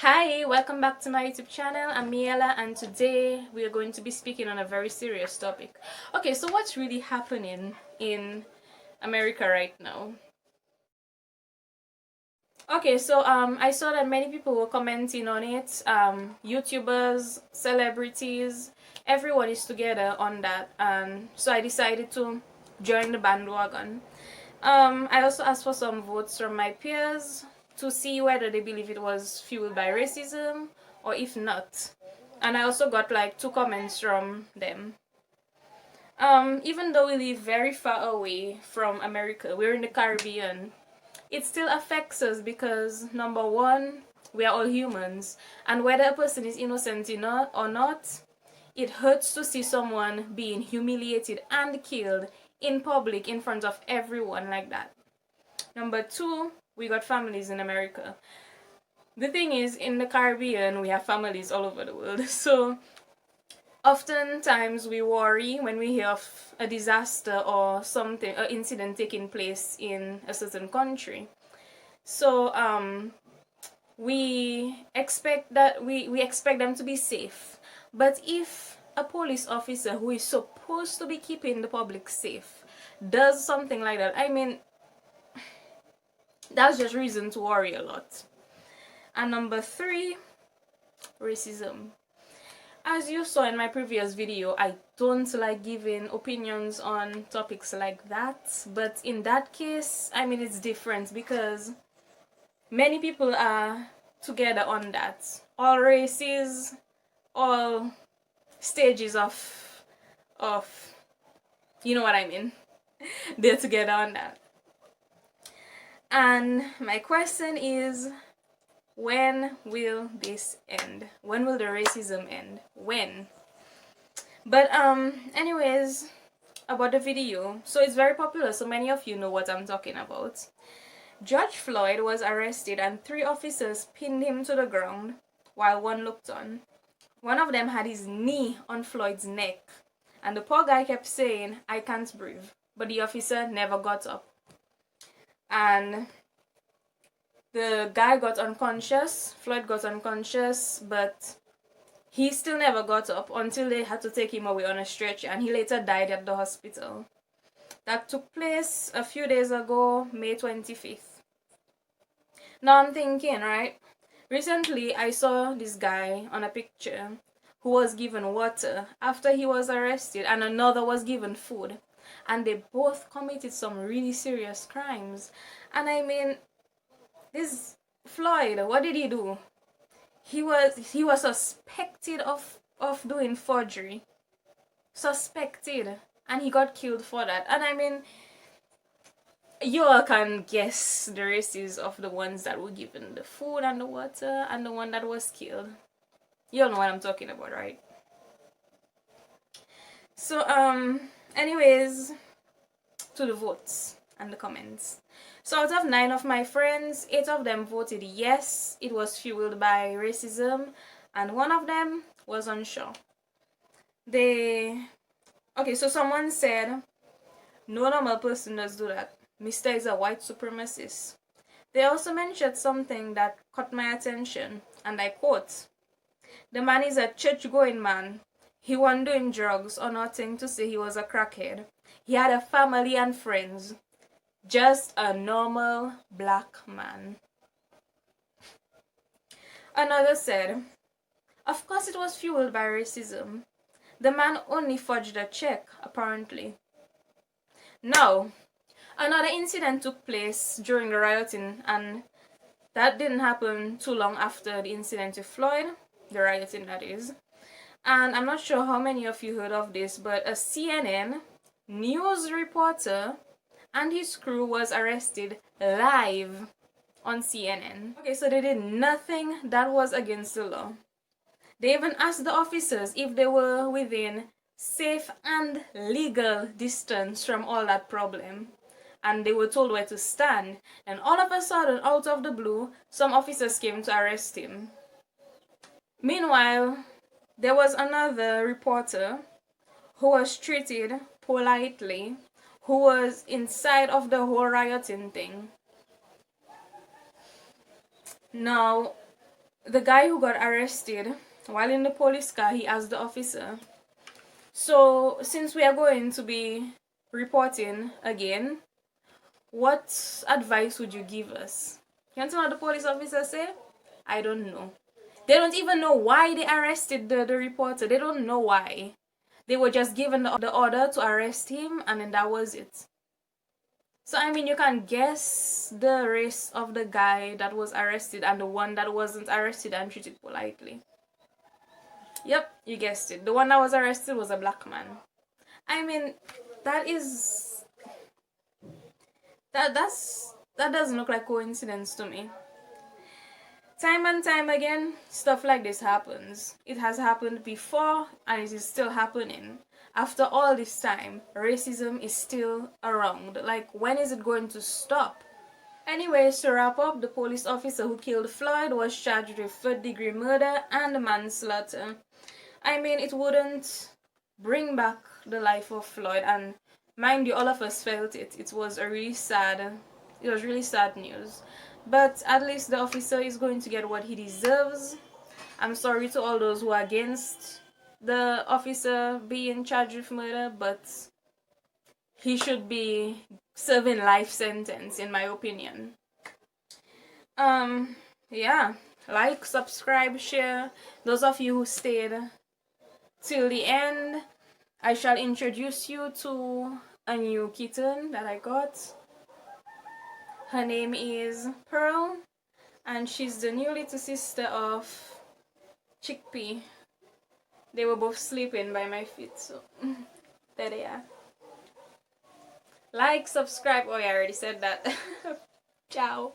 Hi, welcome back to my YouTube channel. I'm Miela, and today we are going to be speaking on a very serious topic. Okay, so what's really happening in America right now? Okay, so I saw that many people were commenting on it. YouTubers, celebrities, everyone is together on that, and so I decided to join the bandwagon. I also asked for some votes from my peers to see whether they believe it was fueled by racism or if not. And I also got like 2 comments from them. Even though we live very far away from America, we're in the Caribbean, it still affects us because number one, we are all humans, and whether a person is innocent or not, it hurts to see someone being humiliated and killed in public in front of everyone like that. Number two, we got families in America. The thing is, in the Caribbean, we have families all over the world. So oftentimes we worry when we hear of a disaster or something, an incident taking place in a certain country. So we expect that we expect them to be safe. But if a police officer who is supposed to be keeping the public safe does something like that, I mean, that's just reason to worry a lot. And number three, racism. As you saw in my previous video, I don't like giving opinions on topics like that, but in that case, I mean, it's different because many people are together on that. All races, all stages of you know what I mean. They're together on that. And my question is, when will this end? When will the racism end? When? But anyways, about the video. So it's very popular, so many of you know what I'm talking about. Judge Floyd was arrested and 3 officers pinned him to the ground while one looked on. One of them had his knee on Floyd's neck, and the poor guy kept saying, "I can't breathe," but the officer never got up. And the guy got unconscious, Floyd got unconscious, but he still never got up until they had to take him away on a stretcher, and he later died at the hospital. That took place a few days ago, May 25th. Now I'm thinking, right? Recently, I saw this guy on a picture who was given water after he was arrested, and another was given food. And they both committed some really serious crimes. And I mean, this Floyd, what did he do? He was suspected of doing forgery. Suspected. And he got killed for that. And I mean, you all can guess the races of the ones that were given the food and the water and the one that was killed. You all know what I'm talking about, right? So anyways, to the votes and the comments. So out of 9 of my friends, 8 of them voted yes, it was fueled by racism, and 1 of them was unsure. Okay, so someone said, "No normal person does do that. Mr. is a white supremacist." They also mentioned something that caught my attention, and I quote, "The man is a church-going man. He wasn't doing drugs or nothing to say he was a crackhead. He had a family and friends. Just a normal black man." Another said, "Of course it was fueled by racism. The man only forged a check, apparently." Now, another incident took place during the rioting, and that didn't happen too long after the incident with Floyd, the rioting that is. And I'm not sure how many of you heard of this, but a CNN news reporter and his crew was arrested live on CNN. Okay, so they did nothing that was against the law. They even asked the officers if they were within safe and legal distance from all that problem. And they were told where to stand. And all of a sudden, out of the blue, some officers came to arrest him. Meanwhile, there was another reporter who was treated politely, who was inside of the whole rioting thing. Now, the guy who got arrested, while in the police car, he asked the officer, so since we are going to be reporting again, what advice would you give us? You want to know what the police officer said? I don't know. They don't even know why they arrested the reporter. They don't know why. They were just given the order to arrest him, and then that was it. So, I mean, you can guess the race of the guy that was arrested and the one that wasn't arrested and treated politely. Yep, you guessed it. The one that was arrested was a black man. I mean, that is... That doesn't look like coincidence to me. Time and time again, stuff like this happens. It has happened before and it is still happening. After all this time, racism is still around. Like, when is it going to stop? Anyways, to wrap up, the police officer who killed Floyd was charged with third-degree murder and manslaughter. I mean, it wouldn't bring back the life of Floyd, and mind you, all of us felt it. It was really sad news. But at least the officer is going to get what he deserves. I'm sorry to all those who are against the officer being charged with murder, but he should be serving life sentence, in my opinion. Yeah. Like, subscribe, share. Those of you who stayed till the end, I shall introduce you to a new kitten that I got. Her name is Pearl, and she's the new little sister of Chickpea. They were both sleeping by my feet, so there they are. Like, subscribe. Oh, yeah, I already said that. Ciao.